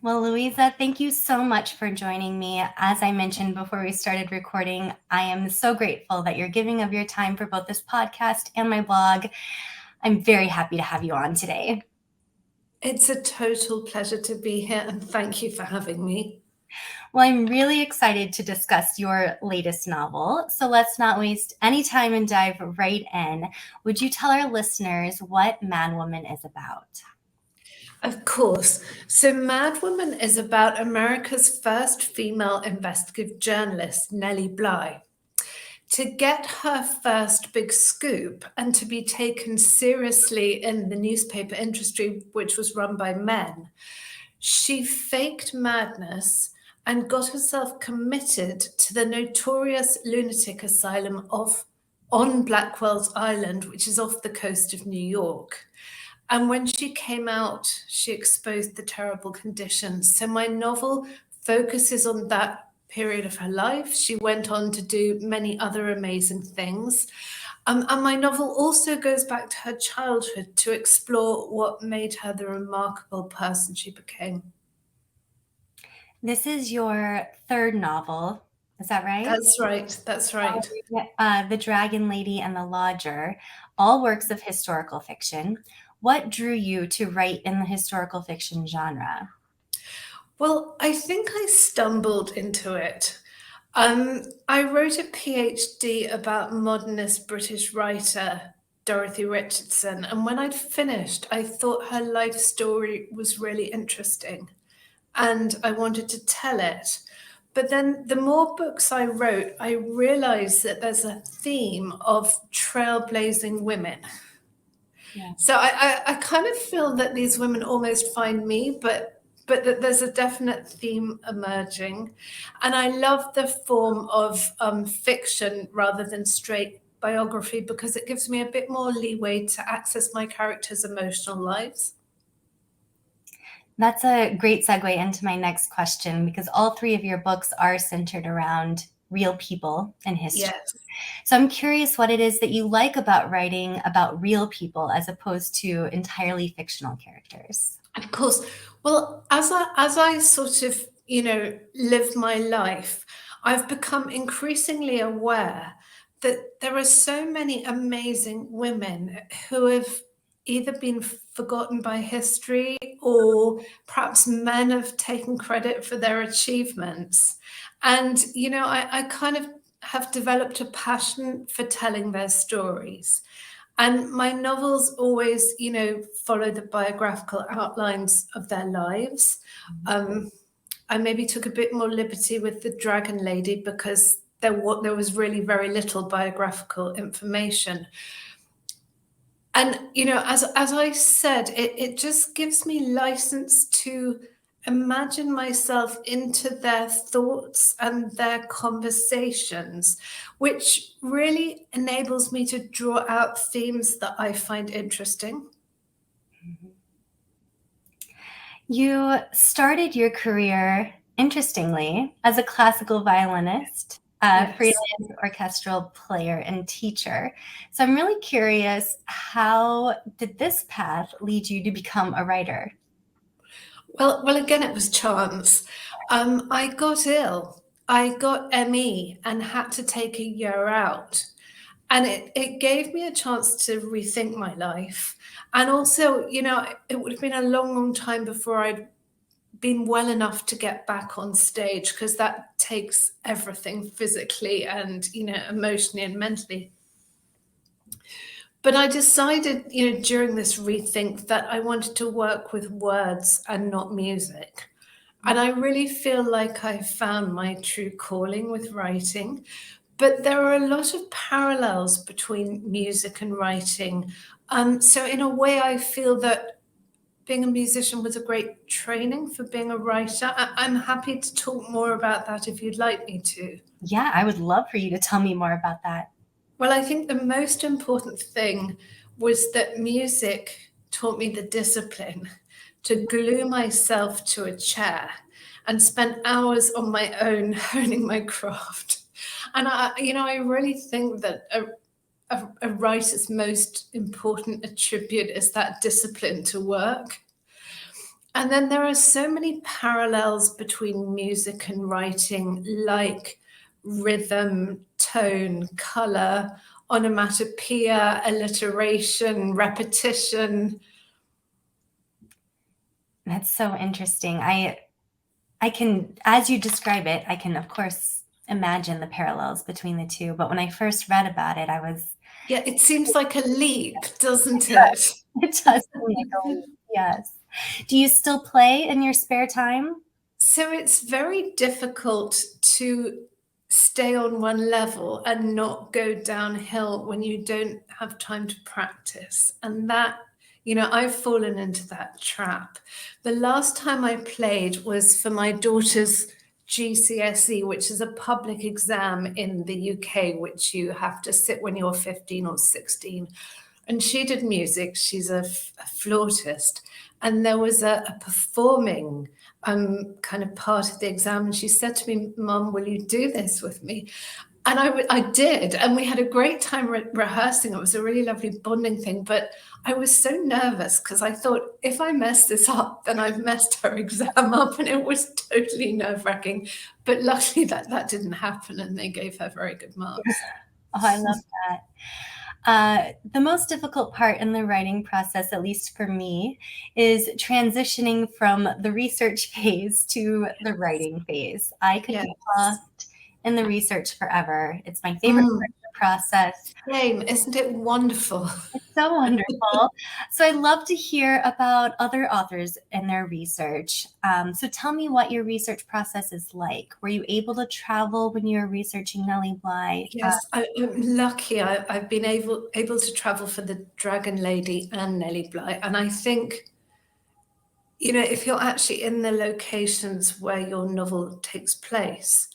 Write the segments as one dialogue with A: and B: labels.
A: Well, Louisa, thank you so much for joining me. As I mentioned before we started recording, I am so grateful that you're giving of your time for both this podcast and my blog. I'm very happy to have you on today.
B: It's a total pleasure to be here, and thank you for having me.
A: Well, I'm really excited to discuss your latest novel, so let's not waste any time and dive right in. Would you tell our listeners what MADWOMAN is about?
B: Of course. So, MADWOMAN is about America's first female investigative journalist, Nelly Bly. To get her first big scoop and to be taken seriously in the newspaper industry, which was run by men, she faked madness and got herself committed to the notorious lunatic asylum on Blackwell's Island, which is off the coast of New York. And when she came out, she exposed the terrible conditions. So my novel focuses on that period of her life. She went on to do many other amazing things. And my novel also goes back to her childhood to explore what made her the remarkable person she became.
A: This is your third novel, is that right?
B: That's right. That's right.
A: The Dragon Lady and the Lodger, all works of historical fiction. What drew you to write in the historical fiction genre?
B: Well, I think I stumbled into it. I wrote a PhD about modernist British writer Dorothy Richardson, and when I'd finished, I thought her life story was really interesting, and I wanted to tell it. But then the more books I wrote, I realized that there's a theme of trailblazing women.
A: Yeah.
B: So I kind of feel that these women almost find me, but that there's a definite theme emerging. And I love the form of fiction rather than straight biography because it gives me a bit more leeway to access my characters' emotional lives.
A: That's a great segue into my next question because all three of your books are centered around real people and history.
B: Yes.
A: So I'm curious what it is that you like about writing about real people as opposed to entirely fictional characters.
B: Of course. Well, as I sort of, live my life, I've become increasingly aware that there are so many amazing women who have either been forgotten by history or perhaps men have taken credit for their achievements. And, I kind of have developed a passion for telling their stories. And my novels always, follow the biographical outlines of their lives. I maybe took a bit more liberty with the Dragon Lady because there was really very little biographical information. And as I said, it just gives me license to imagine myself into their thoughts and their conversations, which really enables me to draw out themes that I find interesting.
A: You started your career, interestingly, as a classical violinist, a
B: Yes.
A: freelance orchestral player and teacher. So I'm really curious, how did this path lead you to become a writer?
B: Well, again, it was chance. I got ill. I got ME and had to take a year out. And it gave me a chance to rethink my life. And also, it would have been a long, long time before I'd been well enough to get back on stage because that takes everything physically and, emotionally and mentally. But I decided, during this rethink that I wanted to work with words and not music. And I really feel like I found my true calling with writing. But there are a lot of parallels between music and writing. So, in a way, I feel that being a musician was a great training for being a writer. I'm happy to talk more about that if you'd like me to.
A: Yeah, I would love for you to tell me more about that.
B: Well, I think the most important thing was that music taught me the discipline to glue myself to a chair and spend hours on my own honing my craft. And I really think that a writer's most important attribute is that discipline to work. And then there are so many parallels between music and writing, like rhythm, tone, color, onomatopoeia, alliteration, repetition.
A: That's so interesting. I can, as you describe it, I can of course imagine the parallels between the two. But when I first read about it, I was
B: Yeah, it seems like a leap, doesn't
A: it
B: it?
A: does seem like a leap, yes. Do you still play in your spare time?
B: So it's very difficult to stay on one level and not go downhill when you don't have time to practice. And that, I've fallen into that trap. The last time I played was for my daughter's GCSE, which is a public exam in the UK, which you have to sit when you're 15 or 16. And she did music. She's a flautist. And there was a performing kind of part of the exam. And she said to me, "Mum, will you do this with me?" And I did. And we had a great time rehearsing. It was a really lovely bonding thing. But I was so nervous because I thought, if I mess this up, then I've messed her exam up. And it was totally nerve-wracking. But luckily that didn't happen. And they gave her very good marks.
A: Oh, I love that. The most difficult part in the writing process, at least for me, is transitioning from the research phase to the writing phase. I could
B: Yes.
A: get lost in the research forever. It's my favorite part of the process.
B: Same. Isn't it wonderful?
A: It's so wonderful. So I'd love to hear about other authors and their research. So tell me what your research process is like. Were you able to travel when you were researching Nelly Bly?
B: Yes, I'm lucky. I've been able to travel for the Dragon Lady and Nelly Bly. And I think, if you're actually in the locations where your novel takes place,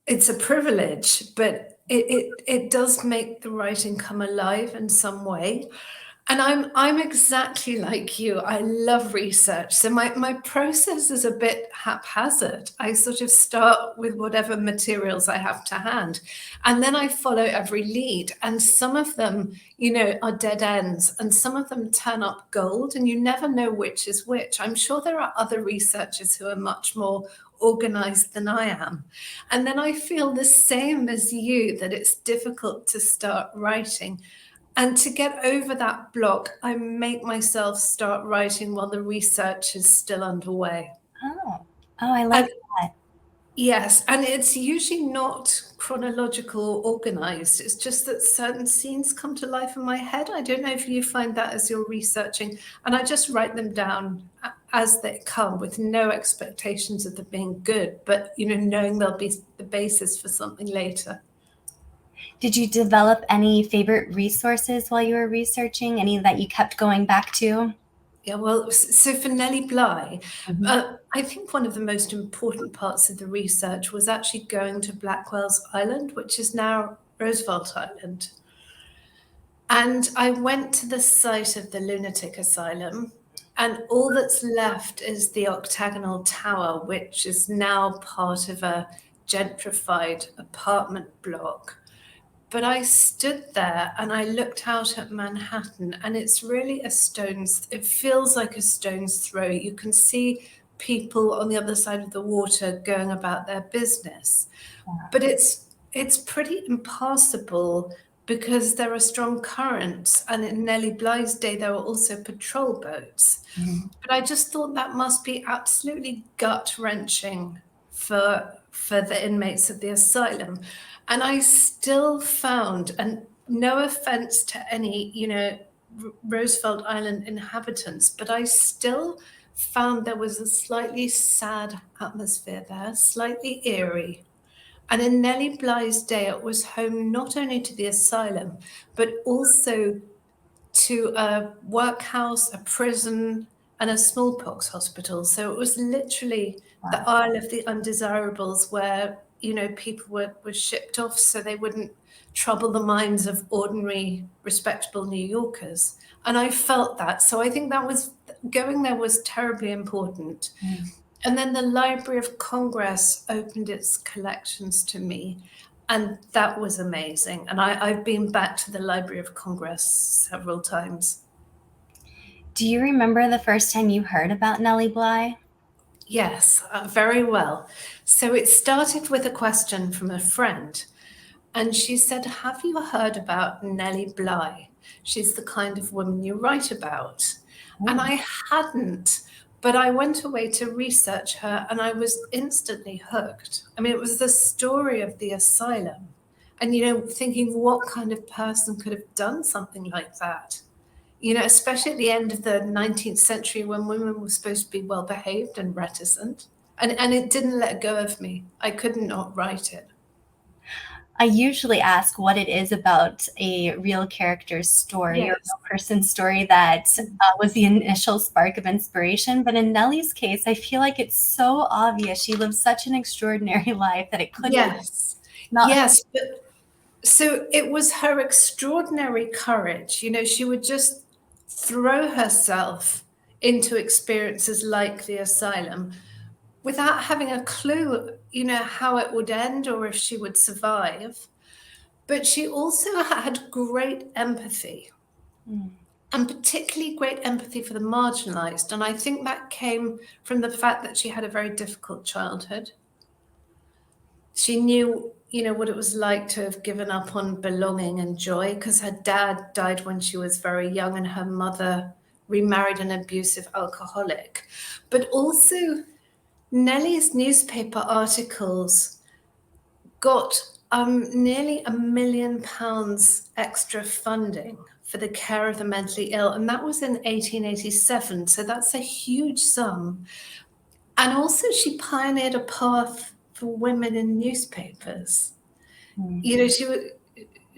B: it's a privilege, but it does make the writing come alive in some way. And I'm exactly like you. I love research. So my process is a bit haphazard. I sort of start with whatever materials I have to hand. And then I follow every lead. And some of them, are dead ends, and some of them turn up gold, and you never know which is which. I'm sure there are other researchers who are much more organized than I am. And then I feel the same as you, that it's difficult to start writing. And to get over that block, I make myself start writing while the research is still underway.
A: Oh, I like
B: And
A: that.
B: yes, and it's usually not chronological or organized. It's just that certain scenes come to life in my head. I don't know if you find that as you're researching. And I just write them down as they come with no expectations of them being good, but, knowing they'll be the basis for something later.
A: Did you develop any favorite resources while you were researching? Any that you kept going back to?
B: Yeah, well, so for Nelly Bly,
A: Mhm.
B: I think one of the most important parts of the research was actually going to Blackwell's Island, which is now Roosevelt Island. And I went to the site of the lunatic asylum, and all that's left is the octagonal tower, which is now part of a gentrified apartment block. But I stood there and I looked out at Manhattan, and it's really it feels like a stone's throw. You can see people on the other side of the water going about their business. But it's pretty impassable because there are strong currents. And in Nelly Bly's day, there were also patrol boats.
A: Mhm.
B: But I just thought that must be absolutely gut-wrenching for the inmates of the asylum. And I still found, and no offense to any, Roosevelt Island inhabitants, but I still found there was a slightly sad atmosphere there, slightly eerie. And in Nelly Bly's day, it was home not only to the asylum, but also to a workhouse, a prison, and a smallpox hospital. So it was literally the
A: Wow.
B: Isle of the Undesirables, where people were shipped off so they wouldn't trouble the minds of ordinary, respectable New Yorkers. And I felt that. So I think that was going there was terribly important.
A: Mm.
B: And then the Library of Congress opened its collections to me, and that was amazing. And I've been back to the Library of Congress several times.
A: Do you remember the first time you heard about Nelly Bly?
B: Yes, very well. So it started with a question from a friend. And she said, "Have you heard about Nelly Bly? She's the kind of woman you write about." And I hadn't, but I went away to research her and I was instantly hooked. I mean, it was the story of the asylum. And, thinking what kind of person could have done something like that? Especially at the end of the 19th century when women were supposed to be well behaved and reticent. And it didn't let go of me. I could not write it.
A: I usually ask what it is about a real character's story or
B: Yes.
A: real person's story that was the initial spark of inspiration. But in Nelly's case, I feel like it's so obvious. She lived such an extraordinary life that it couldn't
B: Yes.
A: not.
B: Yes. But so it was her extraordinary courage. She would just throw herself into experiences like the asylum without having a clue, how it would end or if she would survive. But she also had great empathy. And particularly great empathy for the marginalized. And I think that came from the fact that she had a very difficult childhood. She knew, what it was like to have given up on belonging and joy because her dad died when she was very young and her mother remarried an abusive alcoholic. But also, Nelly's newspaper articles got nearly £1 million extra funding for the care of the mentally ill. And that was in 1887. So that's a huge sum. And also, she pioneered a path for women in newspapers.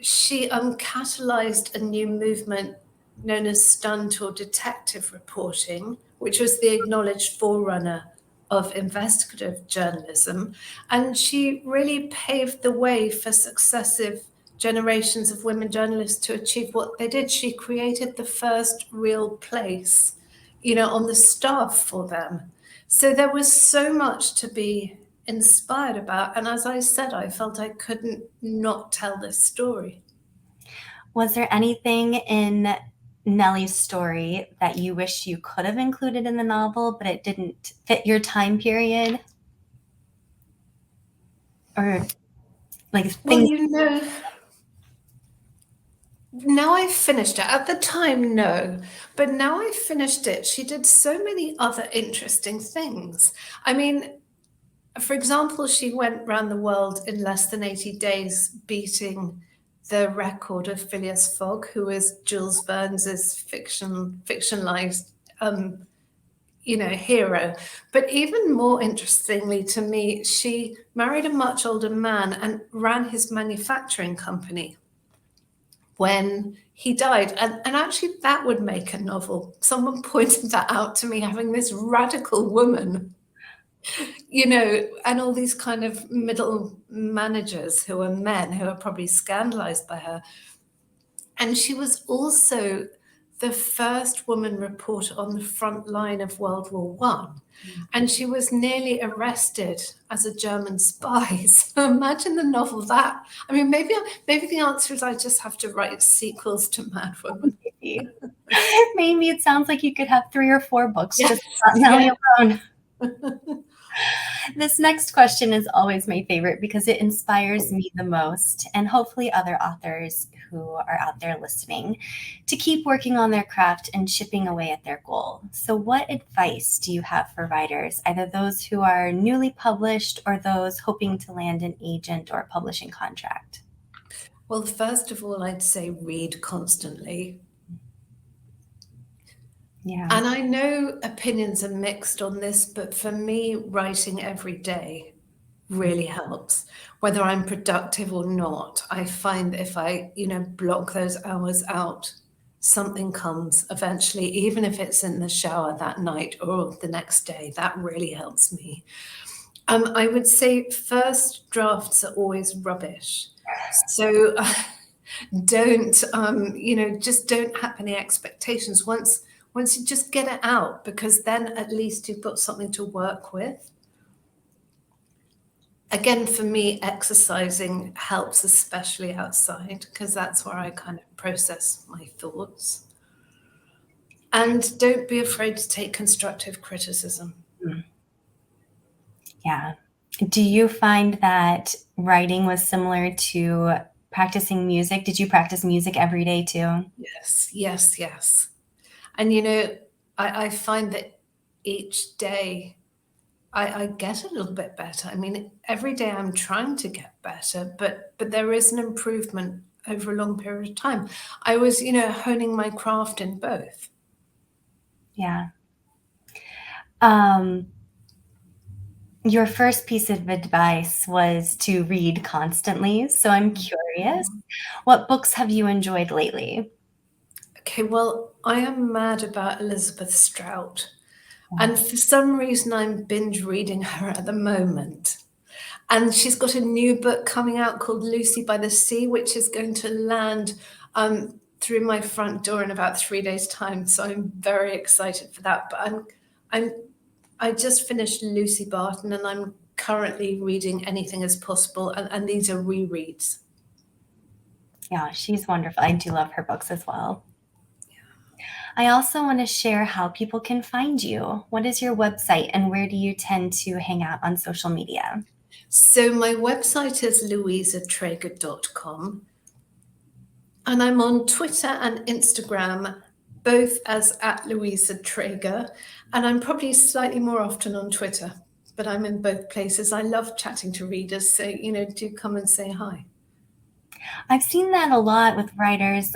B: She catalyzed a new movement known as stunt or detective reporting, which was the acknowledged forerunner of investigative journalism. And she really paved the way for successive generations of women journalists to achieve what they did. She created the first real place, on the staff for them. So there was so much to be inspired about. And as I said, I felt I couldn't not tell this story.
A: Was there anything in Nelly's story that you wish you could have included in the novel, but it didn't fit your time period? Or like
B: Well,
A: things?
B: now I've finished it. At the time, no. But now I've finished it, she did so many other interesting things. I mean, for example, she went around the world in less than 80 days, beating the record of Phileas Fogg, who is Jules Verne's fictionalized hero. But even more interestingly to me, she married a much older man and ran his manufacturing company when he died. And actually, that would make a novel. Someone pointed that out to me, having this radical woman, and all these kind of middle managers who are men who are probably scandalized by her. And she was also the first woman reporter on the front line of World War One. And she was nearly arrested as a German spy. So imagine the novel that. I mean, maybe the answer is I just have to write sequels to MADWOMAN.
A: Maybe it sounds like you could have 3 or 4 books
B: Yes,
A: just about Nelly
B: yeah.
A: alone. This next question is always my favorite because it inspires me the most, and hopefully other authors who are out there listening, to keep working on their craft and chipping away at their goal. So what advice do you have for writers, either those who are newly published or those hoping to land an agent or a publishing contract?
B: Well, first of all, I'd say read constantly.
A: Yeah.
B: And I know opinions are mixed on this, but for me, writing every day really helps. Whether I'm productive or not, I find if I, block those hours out, something comes eventually, even if it's in the shower that night or the next day. That really helps me. I would say first drafts are always rubbish. So don't, just don't have any expectations once you just get it out, because then at least you've got something to work with. Again, for me, exercising helps, especially outside, because that's where I kind of process my thoughts. And don't be afraid to take constructive criticism.
A: Yeah. Do you find that writing was similar to practicing music? Did you practice music every day too?
B: Yes, yes, yes. And you know, I find that each day I get a little bit better. I mean, every day I'm trying to get better, but there is an improvement over a long period of time. I was, honing my craft in both.
A: Yeah. Your first piece of advice was to read constantly. So I'm curious, what books have you enjoyed lately?
B: Okay, well, I am mad about Elizabeth Strout.
A: Oh,
B: And for some reason, I'm binge reading her at the moment. And she's got a new book coming out called Lucy by the Sea, which is going to land through my front door in about 3 days' time. So I'm very excited for that. But I just finished Lucy Barton, and I'm currently reading Anything Is Possible, and these are rereads.
A: yeah, she's wonderful. I do love her books as well. I also want to share how people can find you. What is your website and where do you tend to hang out on social media?
B: So my website is louisatreger.com, and I'm on Twitter and Instagram, both as at Louisa Treger, and I'm probably slightly more often on Twitter, but I'm in both places. I love chatting to readers, so do come and say hi.
A: I've seen that a lot with writers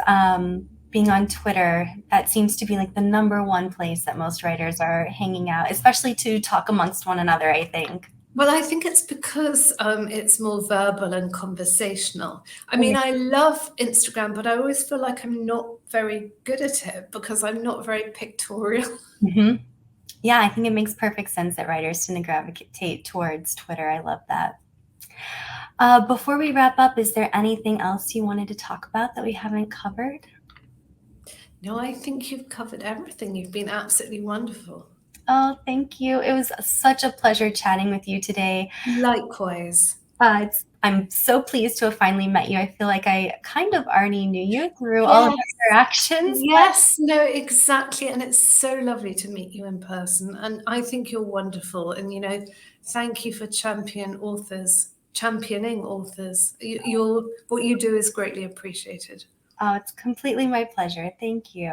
A: being on Twitter. That seems to be like the number one place that most writers are hanging out, especially to talk amongst one another, I think.
B: Well, I think it's because it's more verbal and conversational. I mean, I love Instagram, but I always feel like I'm not very good at it because I'm not very pictorial.
A: Mm-hmm. Yeah, I think it makes perfect sense that writers tend to gravitate towards Twitter. I love that. Before we wrap up, is there anything else you wanted to talk about that we haven't covered?
B: No, I think you've covered everything. You've been absolutely wonderful.
A: Oh, thank you. It was such a pleasure chatting with you today.
B: Likewise.
A: I'm so pleased to have finally met you. I feel like I kind of already knew you through all of
B: Yes.
A: our interactions.
B: Yes, no, exactly. And it's so lovely to meet you in person. And I think you're wonderful. And, thank you for championing authors. What you do is greatly appreciated.
A: Oh, it's completely my pleasure. Thank you.